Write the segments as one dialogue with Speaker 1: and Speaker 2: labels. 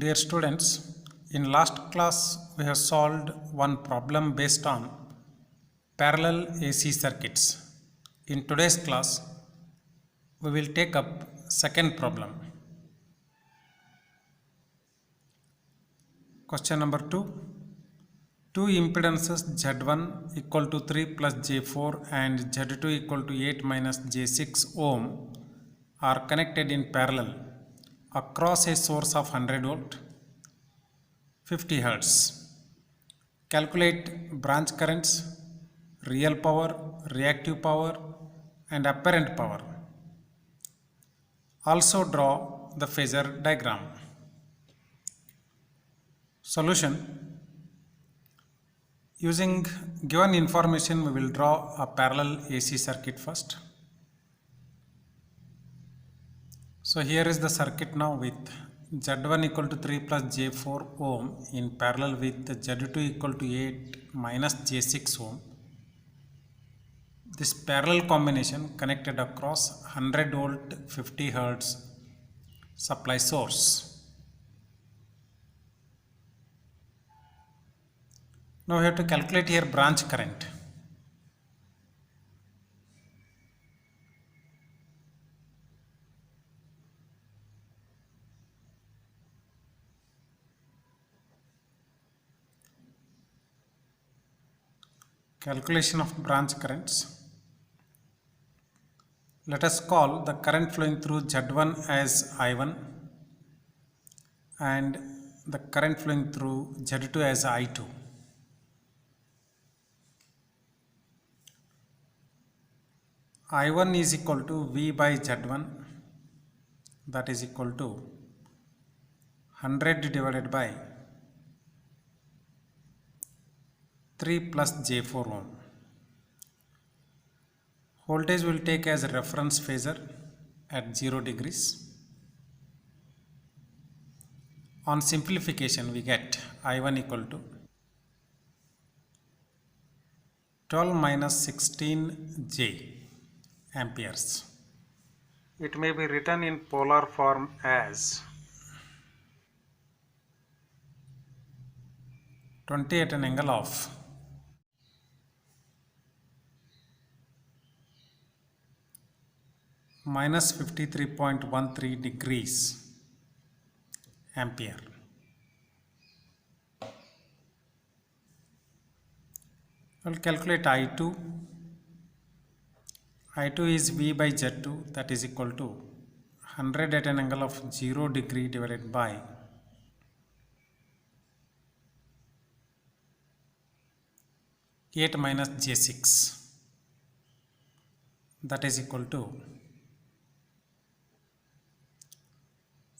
Speaker 1: Dear students, in last class we have solved one problem based on parallel AC circuits. In today's class, we will take up second problem. Question number 2. Two impedances Z1 equal to 3 plus J4 and Z2 equal to 8 minus J6 ohm are connected in parallel across a source of 100 volt, 50 Hz. Calculate branch currents, real power, reactive power and apparent power. Also draw the phasor diagram. Solution. Using given information, we will draw a parallel AC circuit first. So here is the circuit now with Z1 equal to 3 plus J4 ohm in parallel with Z2 equal to 8 minus J6 ohm. This parallel combination connected across 100 volt 50 Hz supply source. Now we have to calculate here branch current. Calculation of branch currents. Let us call the current flowing through Z1 as I1 and the current flowing through Z2 as I2. I1 is equal to V by Z1, that is equal to 100 divided by 3 plus J4 ohm. Voltage will take as a reference phasor at 0 degrees. On simplification, we get I1 equal to 12 minus 16 J amperes. It may be written in polar form as 20 at an angle of minus 53.13 degrees ampere. We'll calculate I2. I2 is V by Z2, that is equal to 100 at an angle of 0 degree divided by 8 minus J6, that is equal to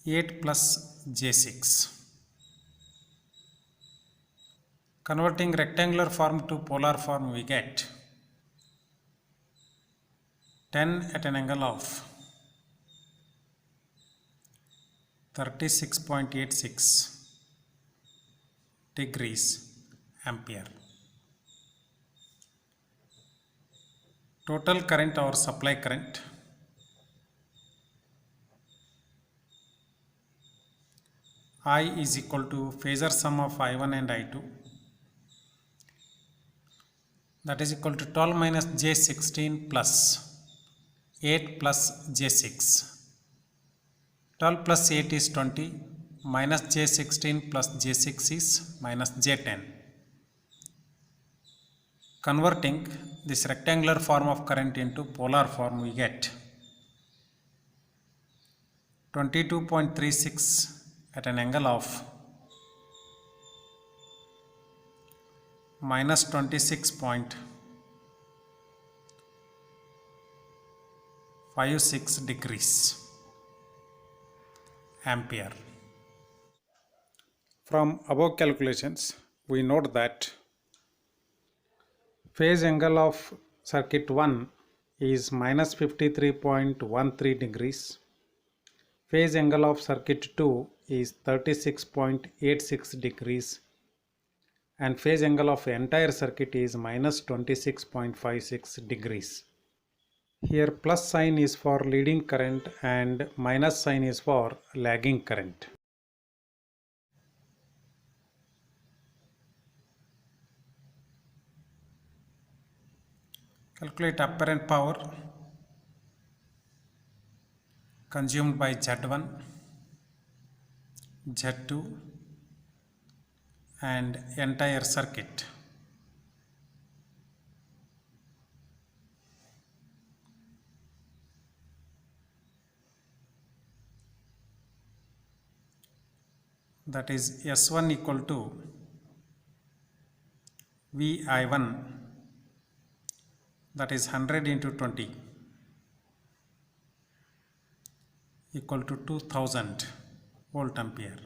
Speaker 1: 8 plus J6. Converting rectangular form to polar form, we get 10 at an angle of 36.86 degrees ampere. Total current or supply current I is equal to phasor sum of I1 and I2, that is equal to 12 minus J16 plus 8 plus J6. 12 plus 8 is 20, minus J16 plus J6 is minus J10. Converting this rectangular form of current into polar form, we get 22.36 at an angle of minus 26.56 degrees ampere. From above calculations, we note that phase angle of circuit 1 is minus 53.13 degrees. Phase angle of circuit 2 is 36.86 degrees. And phase angle of entire circuit is minus 26.56 degrees. Here plus sign is for leading current and minus sign is for lagging current. Calculate apparent power consumed by Z1, Z2 and entire circuit. That is S1 equal to VI1, that is 100 into 20 equal to 2000 volt ampere.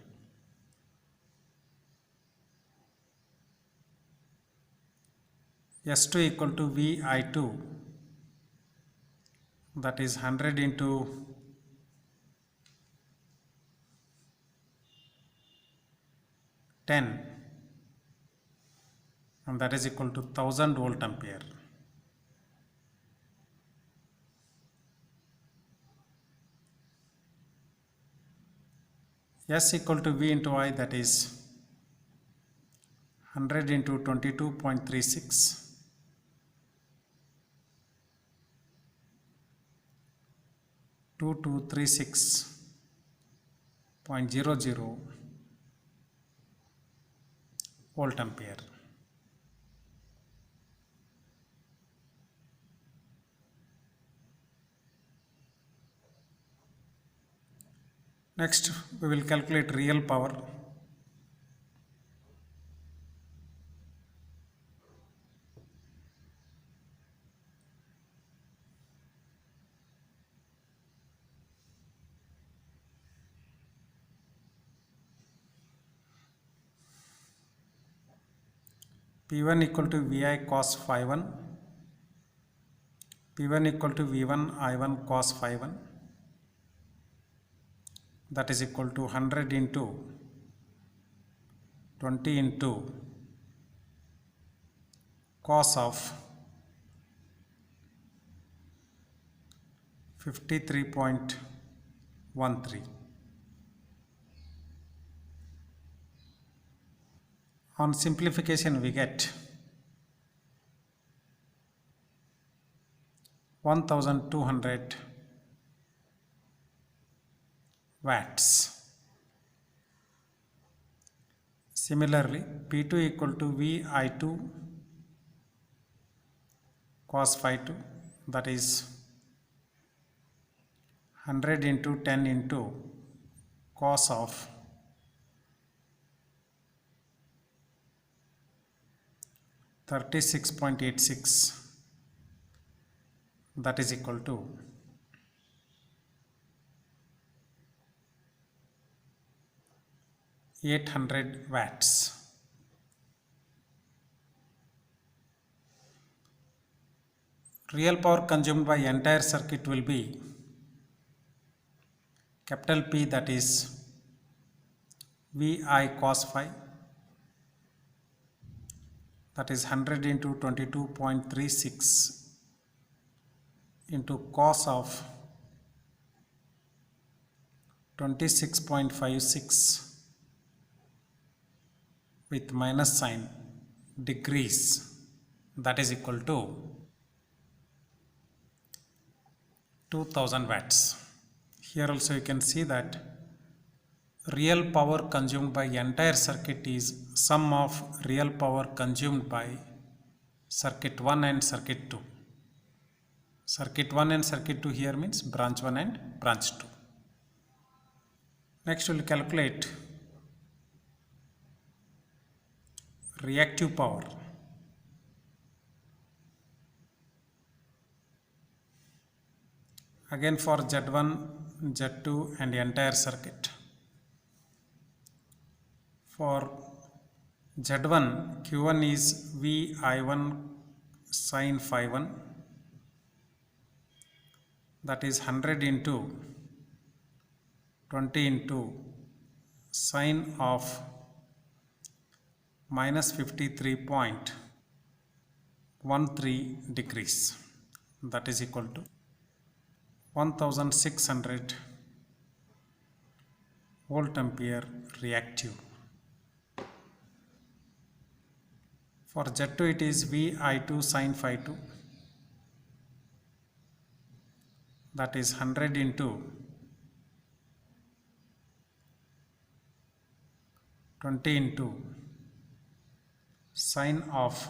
Speaker 1: S2 equal to VI2, that is 100 into 10 and that is equal to 1000 volt ampere. S equal to V into I, that is 100 into 22.36 2236.00 volt ampere. Next, we will calculate real power. P1 equal to Vi cos phi 1, P1 equal to V1 I1 cos phi 1, that is equal to 100 into 20 into cos of 53.13. On simplification we get 1200 watts. Similarly, P2 equal to VI2 cos phi 2, that is 100 into 10 into cos of 36.86, that is equal to 800 watts. Real power consumed by entire circuit will be capital P, that is Vi cos phi, that is 100 into 22.36 into cos of 26.56 with minus sign degrees, that is equal to 2000 watts. Here also you can see that real power consumed by entire circuit is sum of real power consumed by circuit 1 and circuit 2. Circuit 1 and circuit 2 here means branch 1 and branch 2. Next we will calculate reactive power. Again for Z1, Z2 and entire circuit. For Z1, Q1 is VI1 sin phi 1, that is 100 into 20 into sine of minus 53.13 degrees, that is equal to 1600 volt ampere reactive. For Z2 it is VI2 sin phi 2, that is 100 into 20 into sine of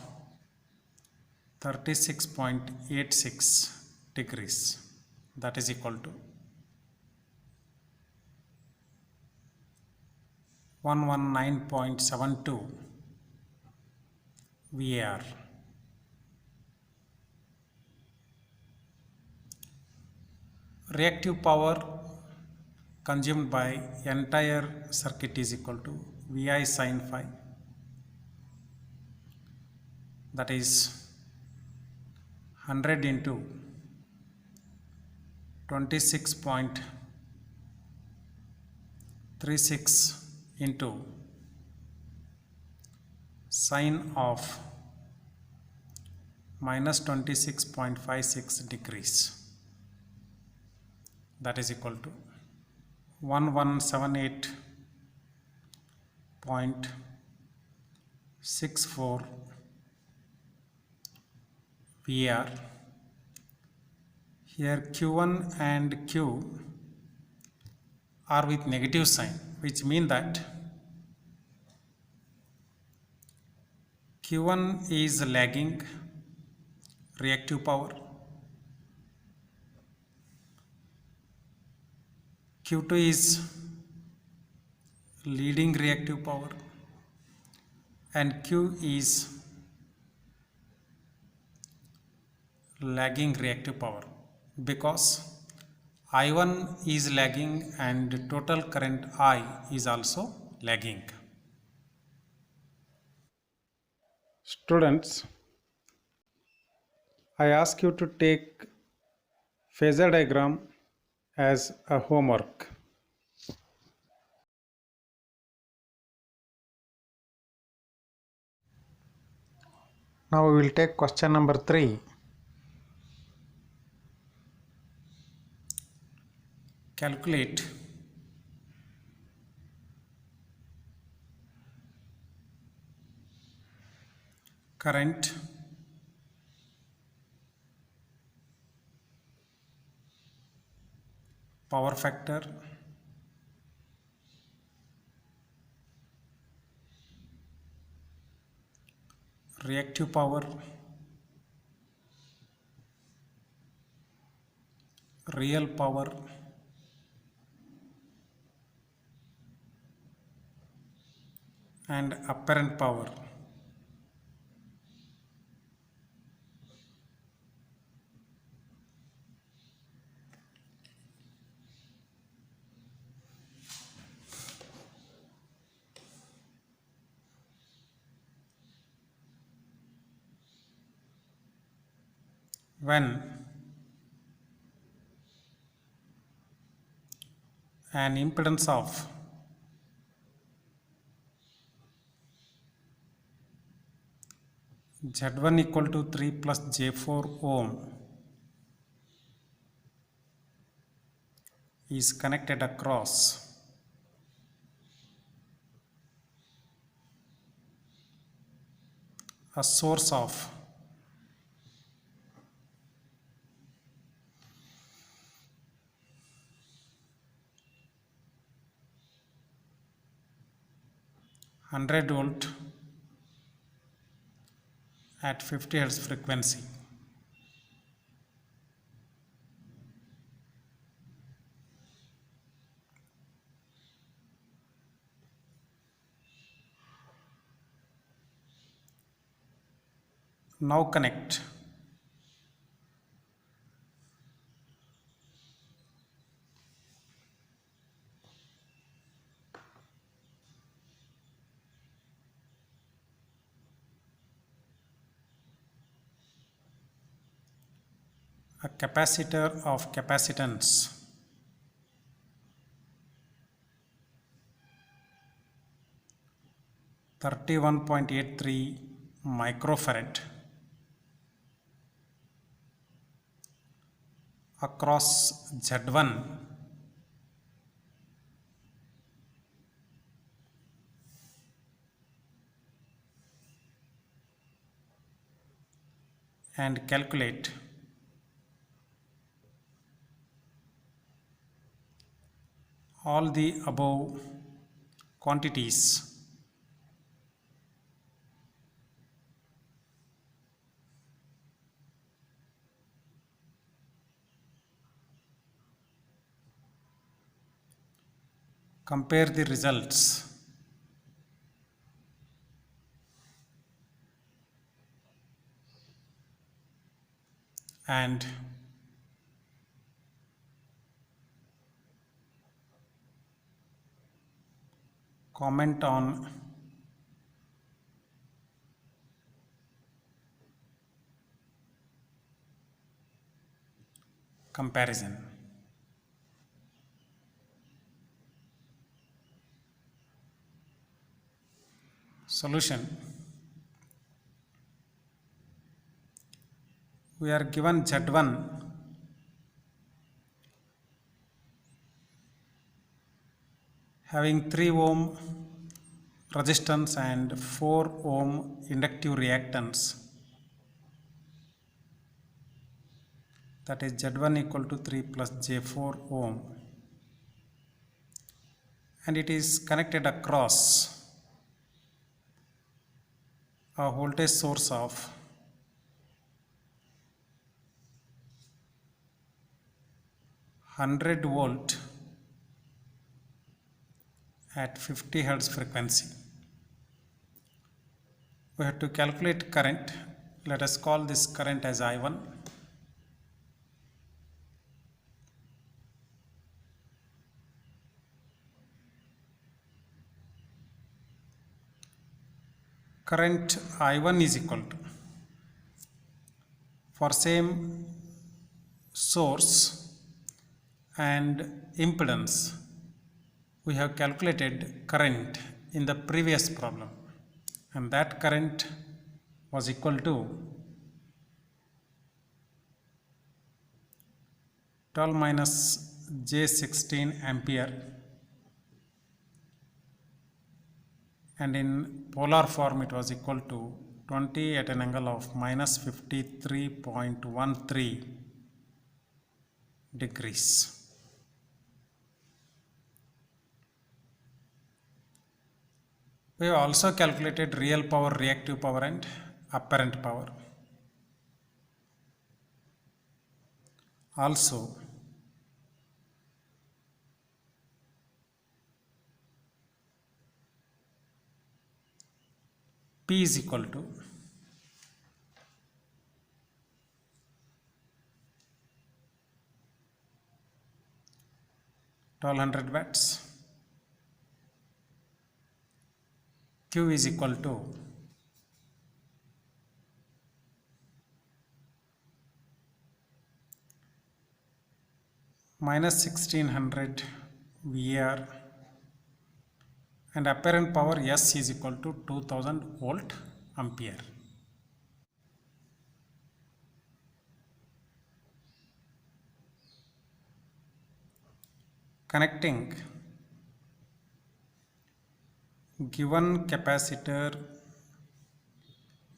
Speaker 1: 36.86 degrees, that is equal to 119.72 VAR. Reactive power consumed by entire circuit is equal to Vi sin phi, that is 100 into 26.36 into sine of minus 26.56 degrees, that is equal to 1178.64 VAR. Here Q1 and Q are with negative sign, which mean that Q1 is lagging reactive power, Q2 is leading reactive power, and Q is lagging reactive power, because I1 is lagging and total current I is also lagging. Students, I ask you to take phasor diagram as a homework. Now we will take question number 3. Calculate current, power factor, reactive power, real power, and apparent power. When an impedance of Z1 equal to 3 plus J4 ohm is connected across a source of 100 volt at 50 Hz frequency. Now connect a capacitor of capacitance 31.83 microfarad across Z1 and calculate all the above quantities compare the results and comment on comparison. Solution. We are given Z1 having 3 ohm resistance and 4 ohm inductive reactance, that is Z1 equal to 3 plus J4 ohm, and it is connected across a voltage source of 100 volt at 50 Hz frequency. We have to calculate current. Let us call this current as I1. Current I1 is equal to, for same source and impedance, we have calculated current in the previous problem, and that current was equal to 12 minus J16 ampere, and in polar form it was equal to 20 at an angle of minus 53.13 degrees. We have also calculated real power, reactive power and apparent power. Also, P is equal to $1200 watts. Q is equal to minus 1600 VAR, and apparent power S is equal to 2000 volt ampere. Connecting given capacitor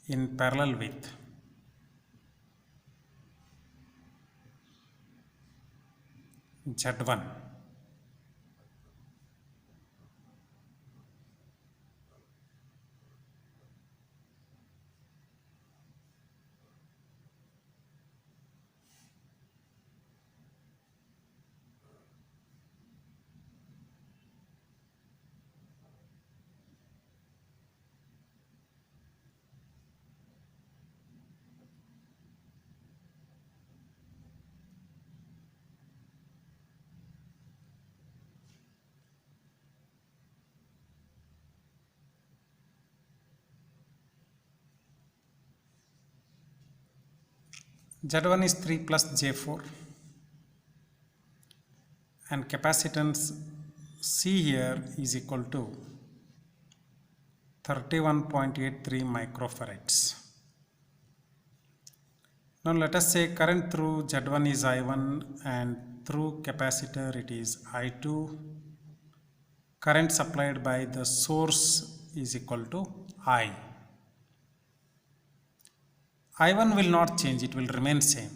Speaker 1: in parallel with Z1, Z1 is 3 plus J4, and capacitance C here is equal to 31.83 microfarads. Now let us say current through Z1 is I1 and through capacitor it is I2. Current supplied by the source is equal to I. I1 will not change, it will remain same.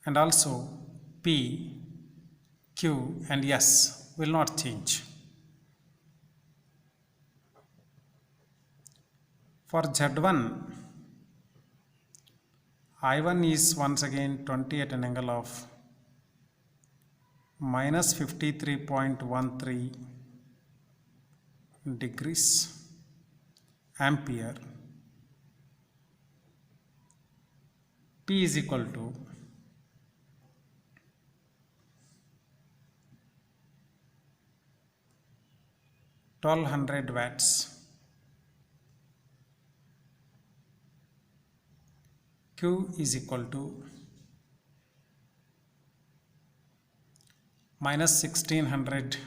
Speaker 1: And also P, Q Q and S will not change. For Z1, I1 is once again 20 at an angle of minus 53.13 degrees ampere. P is equal to 1200 watts. Q is equal to minus 1600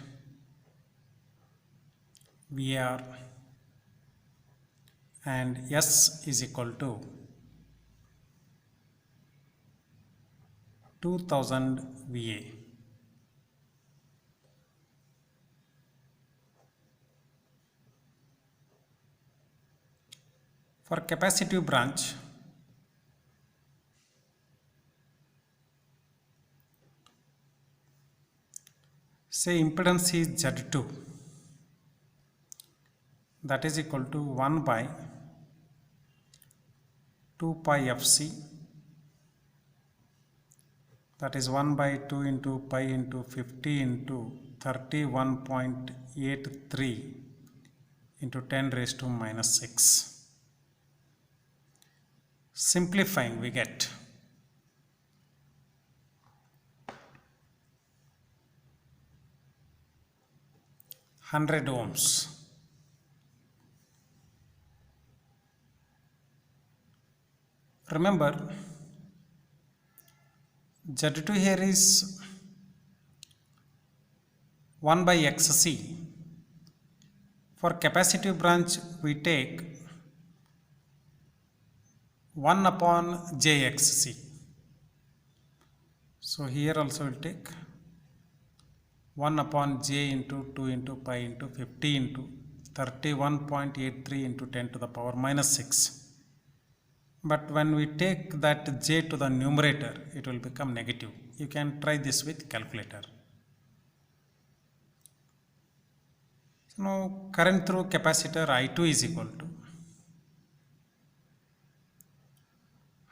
Speaker 1: VAR and S is equal to 2000 VA. For capacitive branch, say impedance is Z2, that is equal to 1 by 2 pi FC, that is 1 by 2 into pi into 50 into 31.83 into 10 raised to minus 6. Simplifying, we get 100 ohms. Remember, Z2 here is 1 by XC. For capacitive branch, we take 1 upon JXC. So here also we'll take 1 upon J into 2 into pi into 50 into 31.83 into 10 to the power minus 6. But when we take that J to the numerator, it will become negative. You can try this with calculator. So now current through capacitor I2 is equal to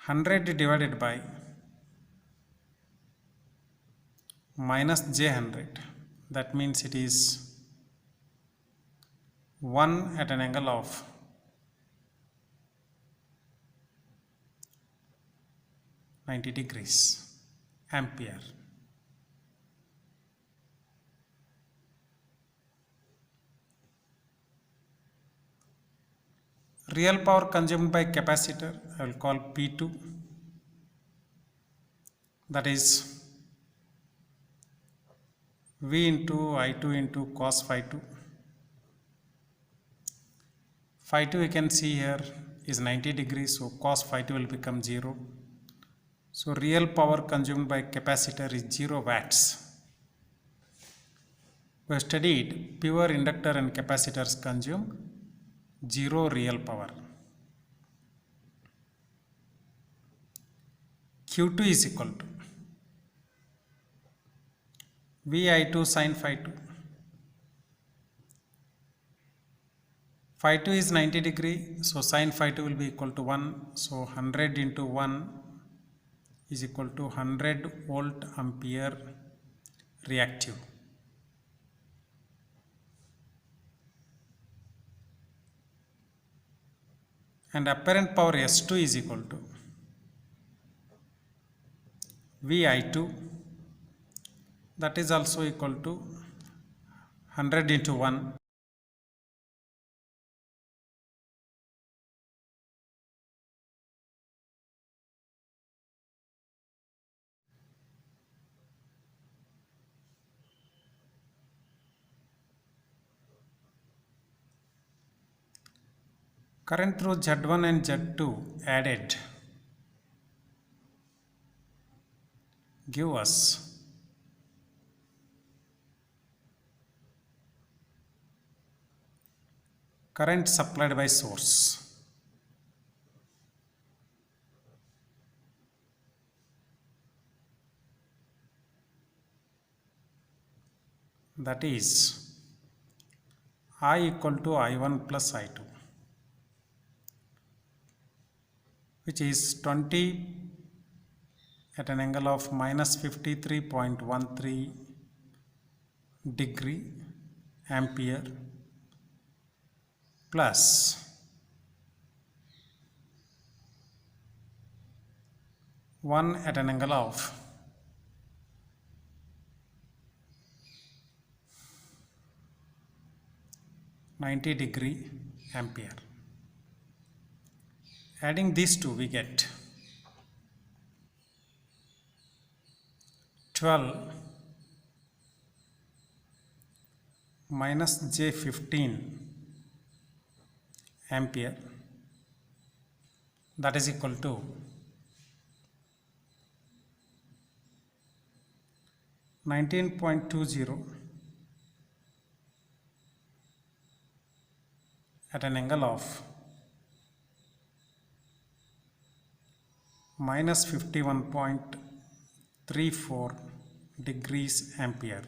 Speaker 1: 100 divided by minus J100. That means it is 1 at an angle of 90 degrees ampere. Real power consumed by capacitor I will call P2, that is V into I2 into cos phi 2. Phi 2 you can see here is 90 degrees, so cos phi 2 will become 0. So real power consumed by capacitor is 0 watts. We have studied pure inductor and capacitors consume 0 real power. Q2 is equal to Vi2 sin phi 2. Phi 2 is 90 degree, so sin phi 2 will be equal to 1. So 100 into 1 is equal to 100 volt ampere reactive. And apparent power S2 is equal to Vi2, that is also equal to 100 into 1. Current through Z1 and Z2 added give us current supplied by source. that is I equal to I1 plus I2, which is 20 at an angle of minus 53.13 degree ampere plus 1 at an angle of 90 degree ampere. Adding these two, we get 12 minus J15 ampere, that is equal to 19.20 at an angle of minus 51.34 degrees ampere.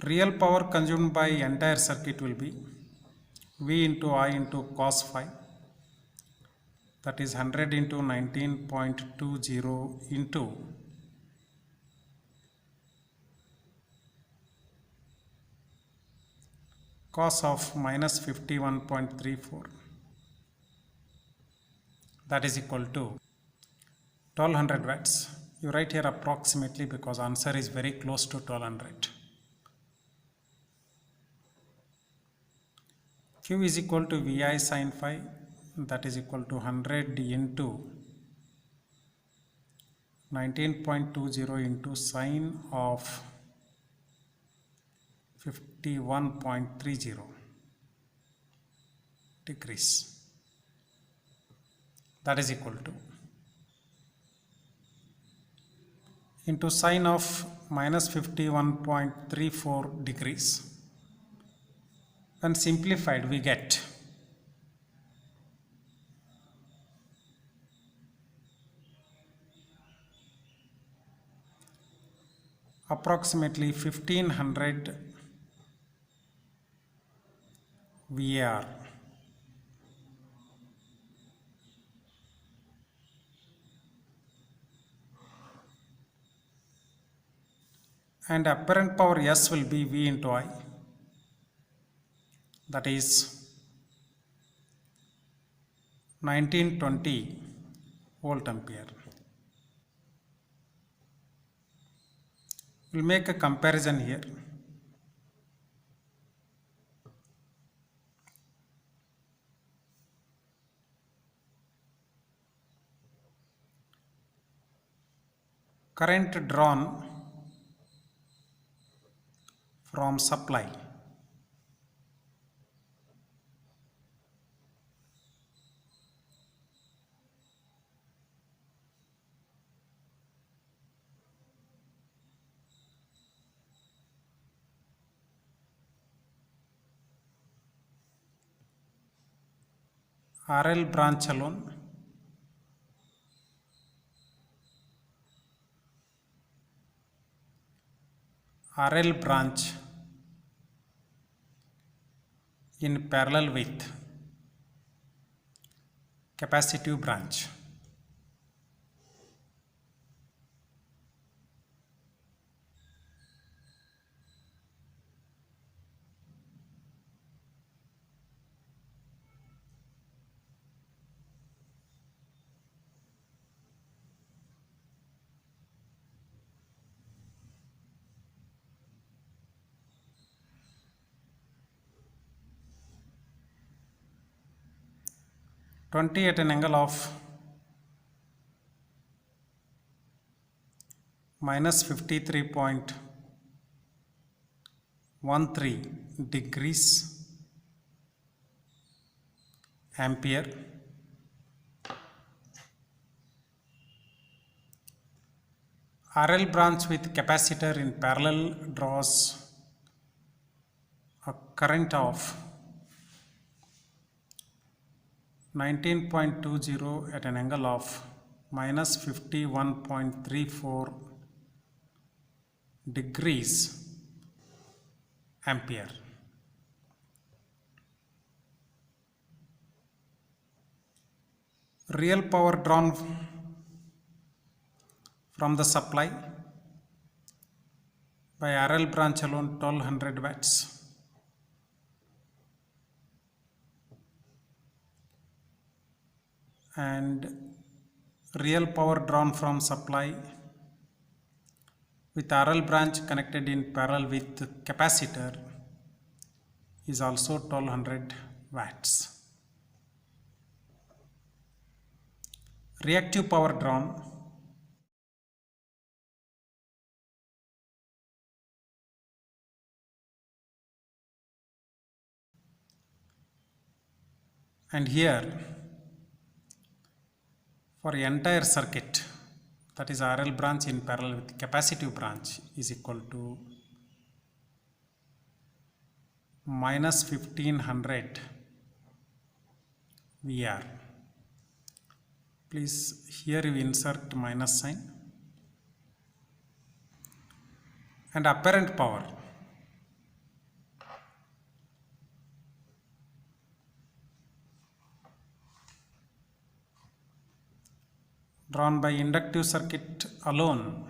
Speaker 1: Real power consumed by entire circuit will be V into I into cos phi, that is 100 into 19.20 into cos of minus 51.34, that is equal to 1200 watts. You write here approximately because answer is very close to 1200. Q is equal to Vi sin phi, that is equal to 100 into 19.20 into sine of 51.30 degrees, that is equal to into sine of minus 51.34 degrees. When simplified, we get approximately 1500 VAR. And apparent power S will be V into I, that is 1920 volt ampere. We'll make a comparison here. Current drawn from supply RL branch alone RL branch in parallel with capacitive branch. Twenty at an angle of minus 53.13 degrees ampere. RL branch with capacitor in parallel draws a current of 19.20 at an angle of minus 51.34 degrees ampere. Real power drawn from the supply by RL branch alone 1200 watts. And real power drawn from supply with RL branch connected in parallel with capacitor is also 1200 watts. Reactive power drawn and here for entire circuit, that is RL branch in parallel with capacitive branch, is equal to minus 1500 VR. Please here you insert minus sign. And apparent power drawn by inductive circuit alone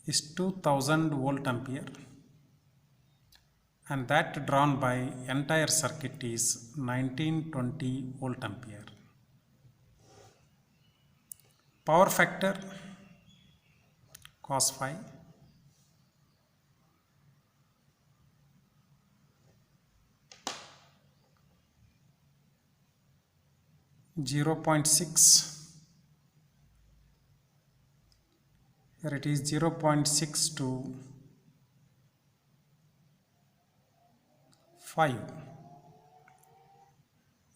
Speaker 1: is 2000 volt ampere, and that drawn by entire circuit is 1920 volt ampere. Power factor cos phi .6. Here it is 0.6 to 5.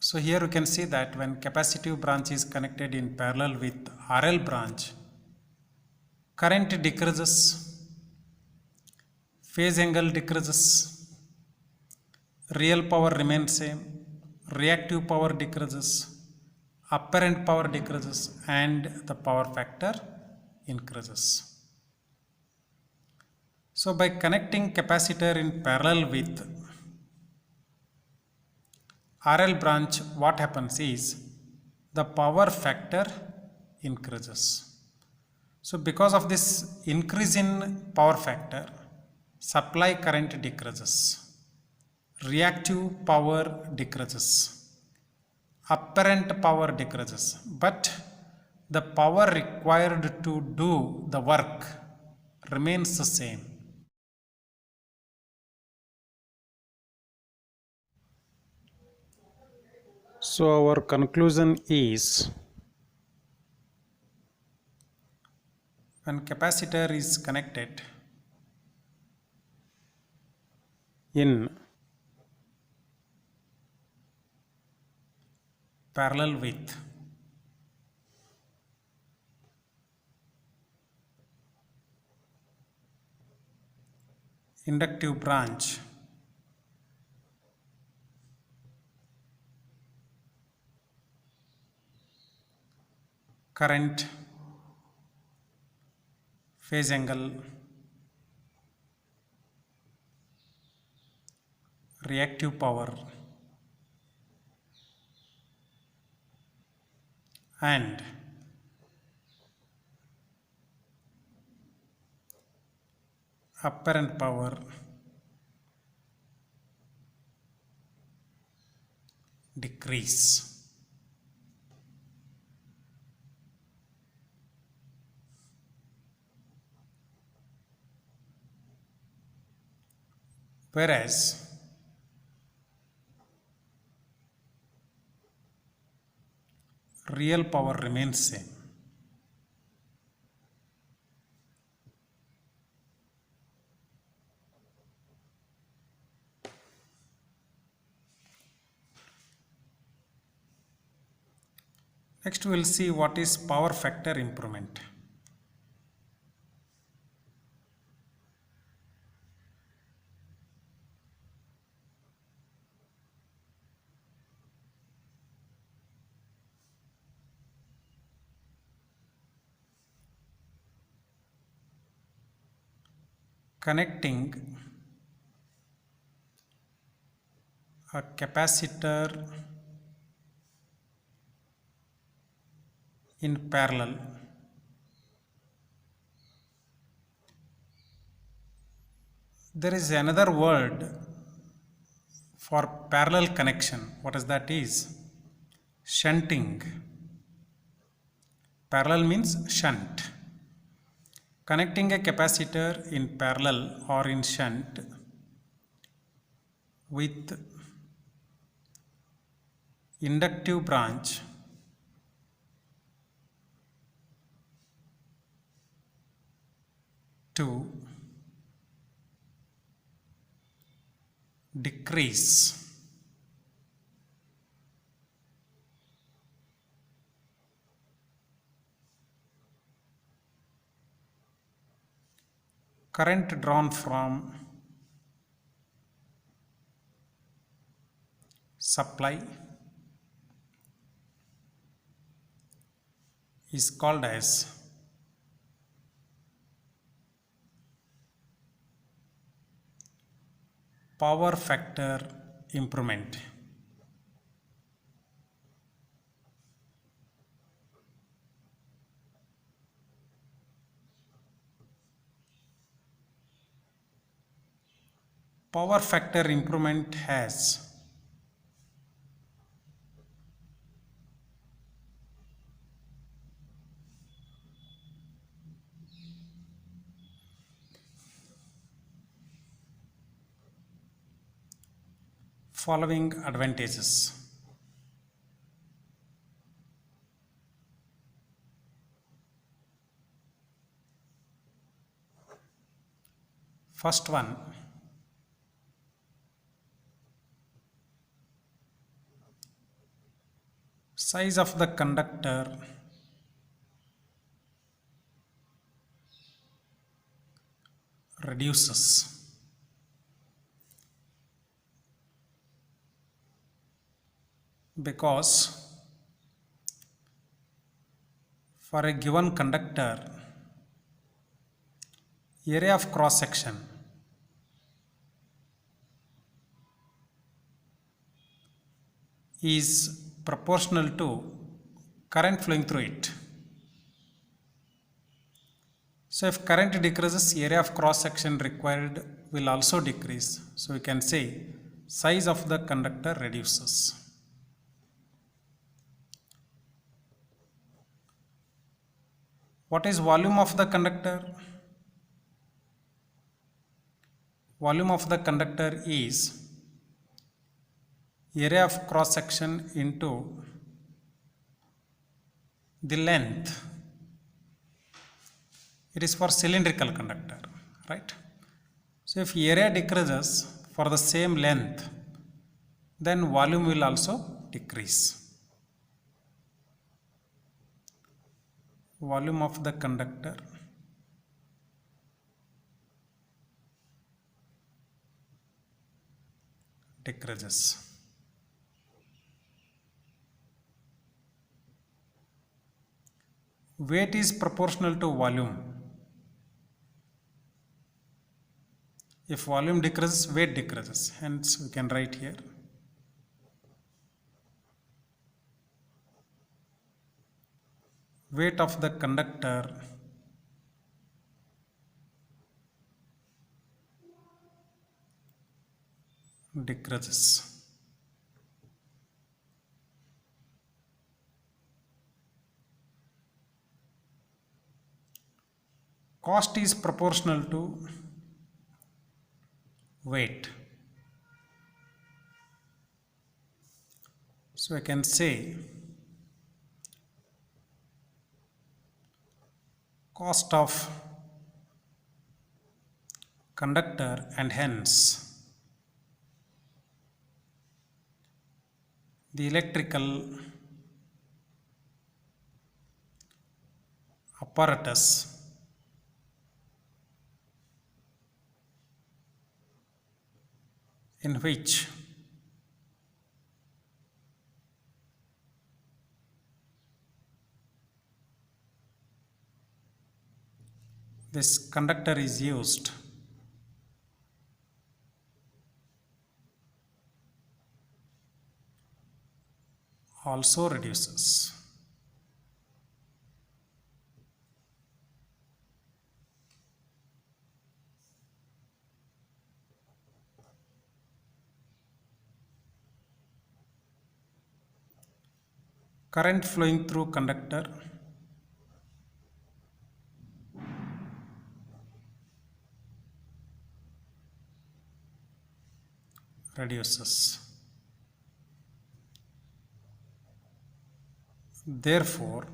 Speaker 1: So here you can see that when capacitive branch is connected in parallel with RL branch, current decreases, phase angle decreases, real power remains same, reactive power decreases, apparent power decreases, and the power factor increases. So by connecting capacitor in parallel with RL branch, what happens is the power factor increases. So because of this increase in power factor, supply current decreases, reactive power decreases, apparent power decreases, but the power required to do the work remains the same. So our conclusion is, when capacitor is connected in parallel with inductive branch, current, phase angle, reactive power, and apparent power decrease. Whereas real power remains same. Next we will see what is power factor improvement. connecting a capacitor in parallel there is another word for parallel connection. What is that is? Shunting. Parallel means shunt. Connecting a capacitor in parallel or in shunt with inductive branch to decrease current drawn from supply is called as power factor improvement. Power factor improvement has following advantages. First one, size of the conductor reduces because for a given conductor area of cross section is proportional to current flowing through it. So if current decreases, area of cross section required will also decrease. So we can say size of the conductor reduces. What is volume of the conductor? Volume of the conductor is area of cross section into the length. It is for cylindrical conductor, right? So if area decreases for the same length, then volume will also decrease. Volume of the conductor decreases. Weight is proportional to volume. If volume decreases, weight decreases. Hence, we can write here weight of the conductor decreases. Cost is proportional to weight. So I can say cost of conductor and hence the electrical apparatus in which this conductor is used also reduces. Current flowing through conductor reduces. Therefore,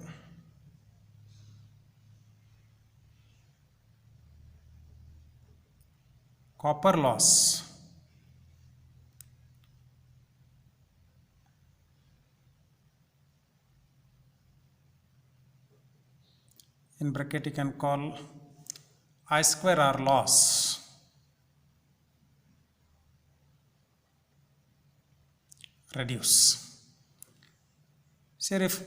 Speaker 1: copper loss in bracket you can call I square R loss reduce. So if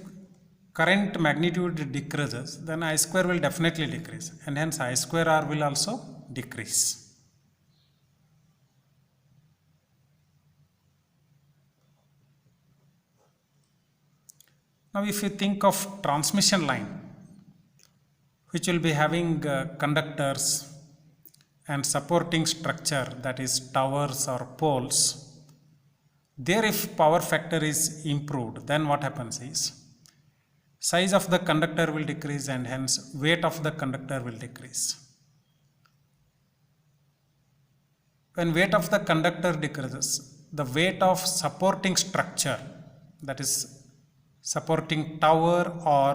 Speaker 1: current magnitude decreases, then I square will definitely decrease, and hence I square R will also decrease. Now if you think of transmission line, which will be having conductors and supporting structure, that is towers or poles, there if power factor is improved, then what happens is size of the conductor will decrease and hence weight of the conductor will decrease. When weight of the conductor decreases, the weight of supporting structure, that is supporting tower or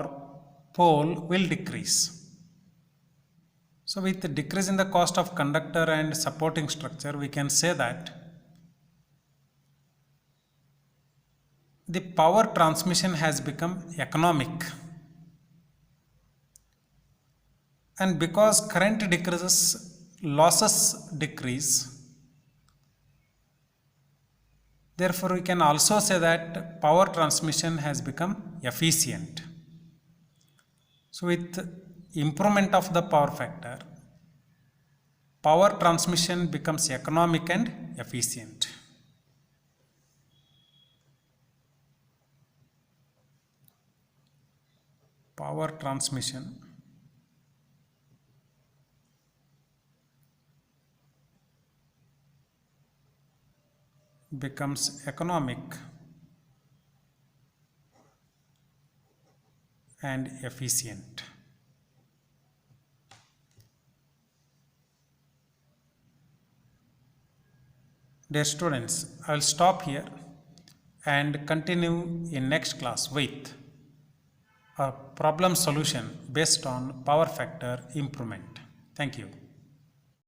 Speaker 1: pole, will decrease. So with the decrease in the cost of conductor and supporting structure, we can say that the power transmission has become economic. And because current decreases, losses decrease. Therefore, we can also say that power transmission has become efficient. So with improvement of the power factor, power transmission becomes economic and efficient. Power transmission becomes economic and efficient. Dear students, I will stop here and continue in next class with a problem solution based on power factor improvement. Thank you.